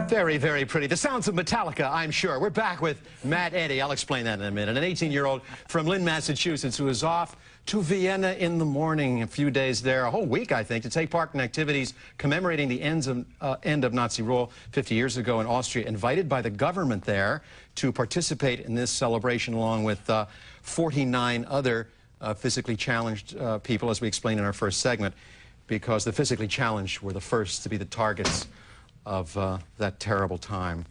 Very, very pretty. The sounds of Metallica, I'm sure. We're back with Matt Eddy. I'll explain that in a minute. An 18-year-old from Lynn, Massachusetts, who is off to Vienna in the morning, a few days there, a whole week, I think, to take part in activities commemorating the end of Nazi rule 50 years ago in Austria, invited by the government there to participate in this celebration along with 49 other physically challenged people, as we explained in our first segment, because the physically challenged were the first to be the targets of that terrible time.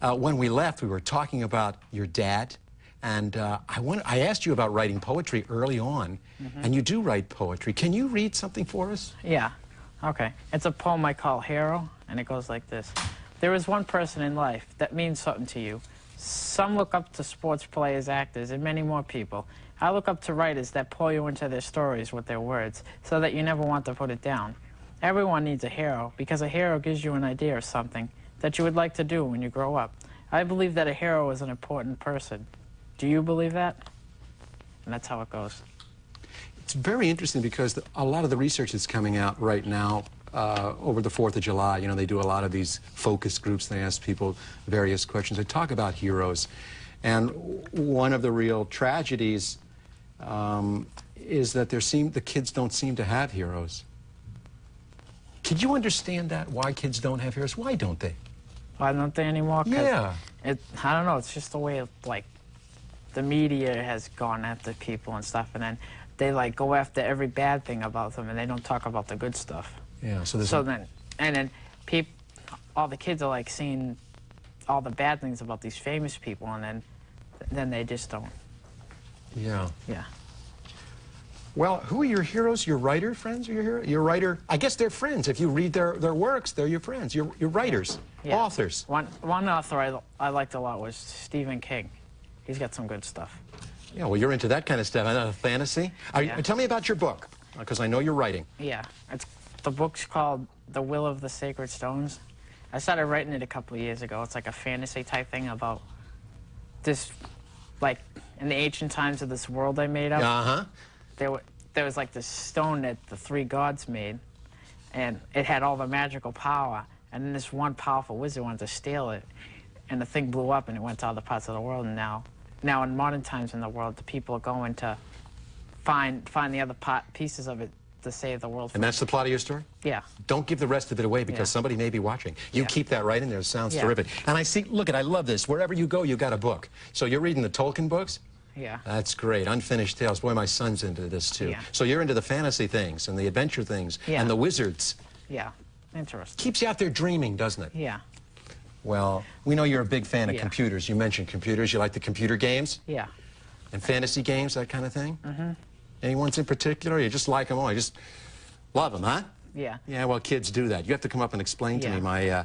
When we left, we were talking about your dad, and I asked you about writing poetry early on, and you do write poetry. Can you read something for us? Yeah. Okay. It's a poem I call Hero, and it goes like this. There is one person in life that means something to you. Some look up to sports players, actors, and many more people. I look up to writers that pull you into their stories with their words, so that you never want to put it down. Everyone needs a hero, because a hero gives you an idea of something that you would like to do when you grow up. I believe that a hero is an important person. Do you believe that? And that's how it goes. It's very interesting because a lot of the research that's coming out right now over the 4th of July, you know, they do a lot of these focus groups. They ask people various questions. They talk about heroes. And one of the real tragedies is that the kids don't seem to have heroes. Could you understand that, why kids don't have heroes? Why don't they? Why don't they anymore? Yeah. I don't know, it's just the way, like, the media has gone after people and stuff, and then they, like, go after every bad thing about them, and they don't talk about the good stuff. Yeah, then all the kids are, like, seeing all the bad things about these famous people, and then they just don't. Yeah. Yeah. Well, who are your heroes? Your writer friends are your heroes? Your writer, I guess they're friends. If you read their works, they're your friends. Your writers, yeah. authors. One author I liked a lot was Stephen King. He's got some good stuff. Yeah, well, you're into that kind of stuff. I know, fantasy. Tell me about your book, because I know you're writing. Yeah, the book's called The Will of the Sacred Stones. I started writing it a couple of years ago. It's like a fantasy type thing about this, like, in the ancient times of this world I made up. Uh-huh. There was like this stone that the 3 gods made, and it had all the magical power, and then this one powerful wizard wanted to steal it, and the thing blew up and it went to other parts of the world, and now in modern times in the world, the people are going to find the other pieces of it to save the world. And that's the plot of your story? Yeah. Don't give the rest of it away, because somebody may be watching. You keep that right in there. It sounds terrific. And I see, look, I love this. Wherever you go, you got a book. So you're reading the Tolkien books? Yeah. That's great. Unfinished Tales. Boy, my son's into this, too. Yeah. So you're into the fantasy things and the adventure things and the wizards. Yeah. Interesting. Keeps you out there dreaming, doesn't it? Yeah. Well, we know you're a big fan of computers. You mentioned computers. You like the computer games? Yeah. And fantasy games, that kind of thing? Mm-hmm. Any ones in particular? You just like them all? You just love them, huh? Yeah. Yeah, well, kids do that. You have to come up and explain to me my,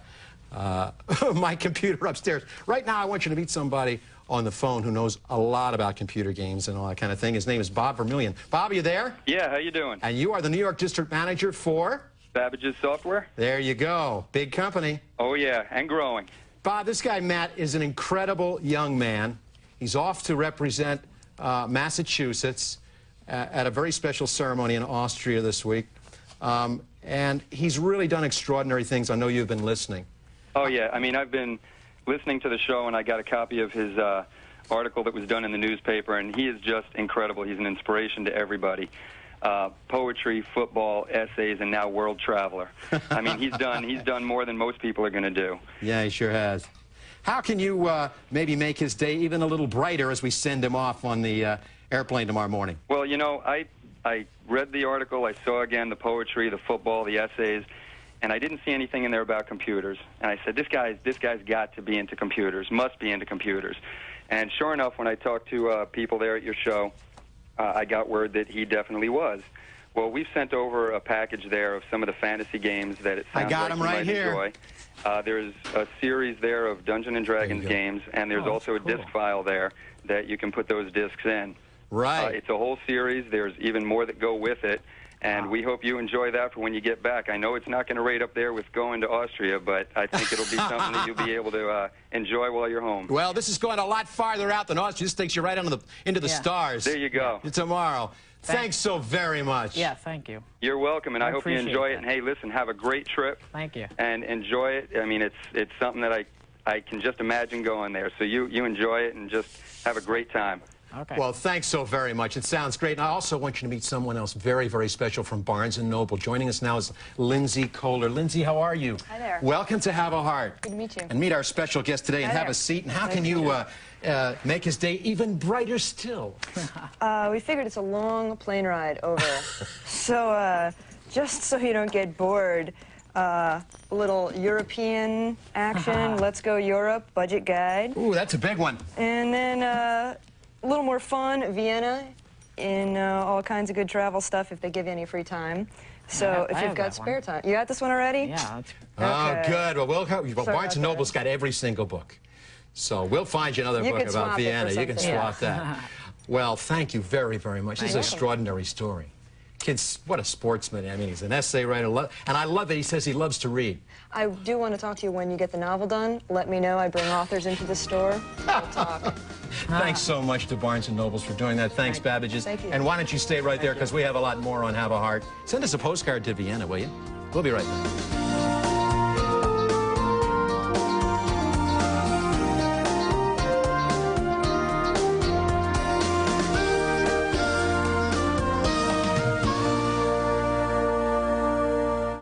my computer upstairs. Right now, I want you to meet somebody on the phone who knows a lot about computer games and all that kind of thing. His name is Bob Vermillion. Bob, are you there? Yeah, how you doing? And you are the New York District Manager for? Babbage's Software. There you go. Big company. Oh, yeah, and growing. Bob, this guy, Matt, is an incredible young man. He's off to represent Massachusetts at a very special ceremony in Austria this week. And he's really done extraordinary things. I know you've been listening. Oh, yeah. I mean, I've been listening to the show, and I got a copy of his article that was done in the newspaper, and he is just incredible. He's an inspiration to everybody. Poetry, football, essays, and now world traveler. I mean, he's done more than most people are going to do. Yeah, he sure has. How can you maybe make his day even a little brighter as we send him off on the airplane tomorrow morning? Well, you know, I read the article, I saw again the poetry, the football, the essays, and I didn't see anything in there about computers. And I said, this guy's got to be into computers, must be into computers. And sure enough, when I talked to people there at your show, I got word that he definitely was. Well, we've sent over a package there of some of the fantasy games that it sounds like you might enjoy. There's a series there of Dungeons and Dragons games, and there's also a disc file there that you can put those discs in. Right. It's a whole series. There's even more that go with it. And we hope you enjoy that for when you get back. I know it's not going to rate up there with going to Austria, but I think it'll be something that you'll be able to enjoy while you're home. Well, this is going a lot farther out than Austria. This takes you right into the stars. There you go. Tomorrow. Thanks so very much. Yeah, thank you. You're welcome, and I hope you enjoy it. that. And hey, listen, have a great trip. Thank you. And enjoy it. I mean, it's something that I can just imagine going there. So you enjoy it and just have a great time. Okay. Well, thanks so very much. It sounds great. And I also want you to meet someone else very, very special from Barnes & Noble. Joining us now is Lindsay Kohler. Lindsay, how are you? Hi there. Welcome to Have a Heart. Good to meet you. And meet our special guest today and Hi have there. a seat. And how can you make his day even brighter still? We figured it's a long plane ride over. So just so you don't get bored, a little European action, Let's Go Europe, budget guide. Ooh, that's a big one. And then a little more fun, Vienna, in all kinds of good travel stuff if they give you any free time. So I if have you've got that spare one. time. You got this one already? Yeah, that's Oh, Okay. good. Well, Sorry Barnes & about Noble's that. got every single book. So we'll find you another You book can about swap it for Vienna. You can something swap else. that. Well, thank you very, very much. This is an Thank you. extraordinary story. Kid's, what a sportsman. I mean, he's an essay writer. And I love that he says he loves to read. I do want to talk to you when you get the novel done. Let me know. I bring authors into the store. We'll talk. Thanks so much to Barnes & Nobles for doing that. Thanks, Babbages. Thank you. And why don't you stay right there, because we have a lot more on Have a Heart. Send us a postcard to Vienna, will you? We'll be right back.